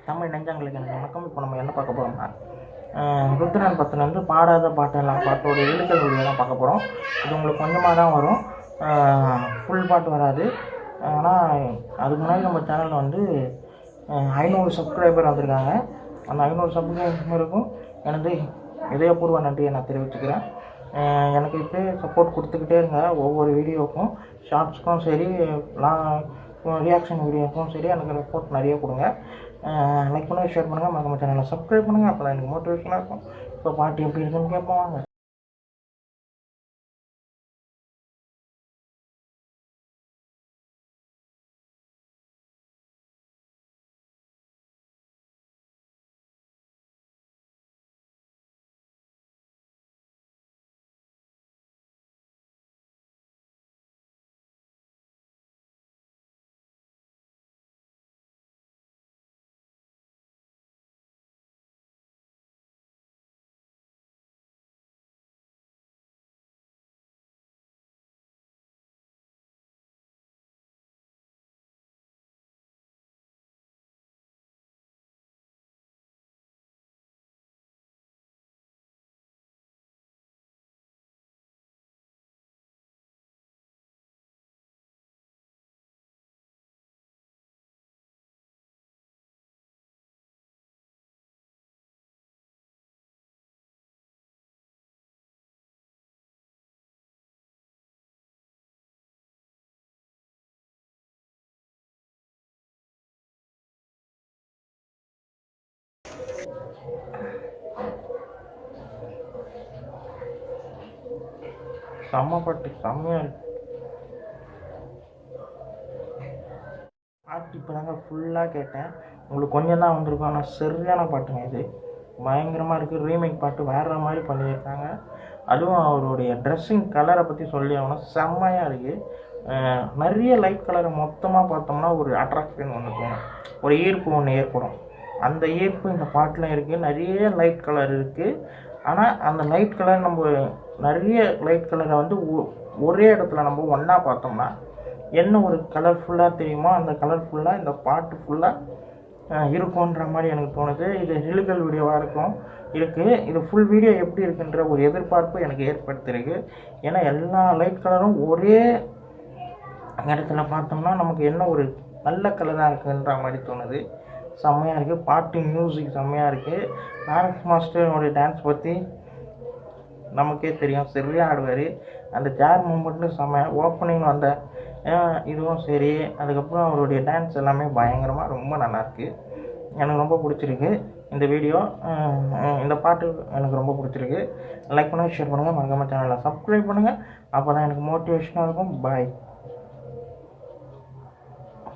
தமிழ் நெஞ்சங்களுக்கு எனக்கு வணக்கம். இப்போ நம்ம என்ன பார்க்க போகிறோம்னா ருத்ரன் பத்துலேருந்து பாடாத பாட்டெல்லாம் பாட்டோட எழுத்துக்கள் வீடியோ தான் பார்க்க போகிறோம். இது உங்களுக்கு கொஞ்சமாக தான் வரும், ஃபுல் பாட்டு வராது. ஆனால் அதுக்கு முன்னாடி நம்ம சேனலில் வந்து 500 சப்ஸ்கிரைபர் வந்திருக்காங்க. அந்த 500 சப்ஸ்கிரைபருக்கும் எனது இதயபூர்வ நன்றியை நான் தெரிவிச்சுக்கிறேன். எனக்கு இப்போ சப்போர்ட் கொடுத்துக்கிட்டே இருங்க. ஒவ்வொரு வீடியோவுக்கும், ஷார்ட்ஸ்க்கும் சரி, ரியாக்ஷன் வீடியோக்கும் சரி எனக்கு சப்போர்ட் நிறைய கொடுங்க. லைக் பண்ணுங்கள், ஷேர் பண்ணுங்கள், மறக்காம சேனலை சப்ஸ்கிரைப் பண்ணுங்கள். அப்போ தான் எனக்கு மோட்டிவேஷனாக இருக்கும். இப்போ பாட்டு எப்படி இருக்குன்னு கேட்போம் வாங்க. செம்ம பாட்டு, செம்மையாக இருக்கு பாட்டு. இப்போ தாங்க ஃபுல்லாக கேட்டேன், உங்களுக்கு கொஞ்சம் தான் வந்திருக்கும். ஆனால் சரியான பாட்டுங்க, இது பயங்கரமாக இருக்குது. ரீமேக் பாட்டு வேறு மாதிரி பண்ணியிருக்காங்க. அதுவும் அவருடைய ட்ரெஸ்ஸிங் கலரை பற்றி சொல்லி ஆகணும், செம்மையாக இருக்குது. நிறைய லைட் கலரை மொத்தமாக பார்த்தோம்னா ஒரு அட்ராக்ஷன் ஒன்று தோணும், ஒரு ஈர்ப்பு ஒன்று ஏற்படும். அந்த ஈர்ப்பு இந்த பாட்டில் இருக்குது. நிறைய லைட் கலர் இருக்குது. ஆனால் அந்த லைட் கலர் நம்ம நிறைய லைட் கலரை வந்து ஒரே இடத்துல நம்ம ஒன்றா பார்த்தோம்னா என்ன ஒரு கலர்ஃபுல்லாக தெரியுமோ அந்த கலர்ஃபுல்லாக இந்த பாட்டு ஃபுல்லாக இருக்குன்ற மாதிரி எனக்கு தோணுது. இது ரிலிகல் வீடியோவாக இருக்குது. இது ஃபுல் வீடியோ எப்படி இருக்குன்ற ஒரு எதிர்பார்ப்பு எனக்கு ஏற்படுத்தியிருக்கு. ஏன்னா எல்லா லைட் கலரும் ஒரே இடத்துல பார்த்தோம்னா நமக்கு என்ன ஒரு நல்ல கலராக இருக்குன்ற மாதிரி தோணுது. செம்மையாக இருக்குது பாட்டு, மியூசிக் செம்மையாக இருக்குது. டான்ஸ் மாஸ்டரோடைய டான்ஸ் பற்றி நமக்கே தெரியும், சரியாக ஆடுவார். அந்த சேர் மூமெண்ட்டும் செம்மையாக, ஓப்பனிங் வந்த இதுவும் சரி, அதுக்கப்புறம் அவருடைய டான்ஸ் எல்லாமே பயங்கரமாக ரொம்ப நல்லாயிருக்கு. எனக்கு ரொம்ப பிடிச்சிருக்கு இந்த வீடியோ. இந்த பாட்டு எனக்கு ரொம்ப பிடிச்சிருக்கு. லைக் பண்ணுங்கள், ஷேர் பண்ணுங்கள், மறக்காம சேனலை சப்ஸ்கிரைப் பண்ணுங்கள். அப்போ தான் எனக்கு மோட்டிவேஷனாக இருக்கும். பாய்.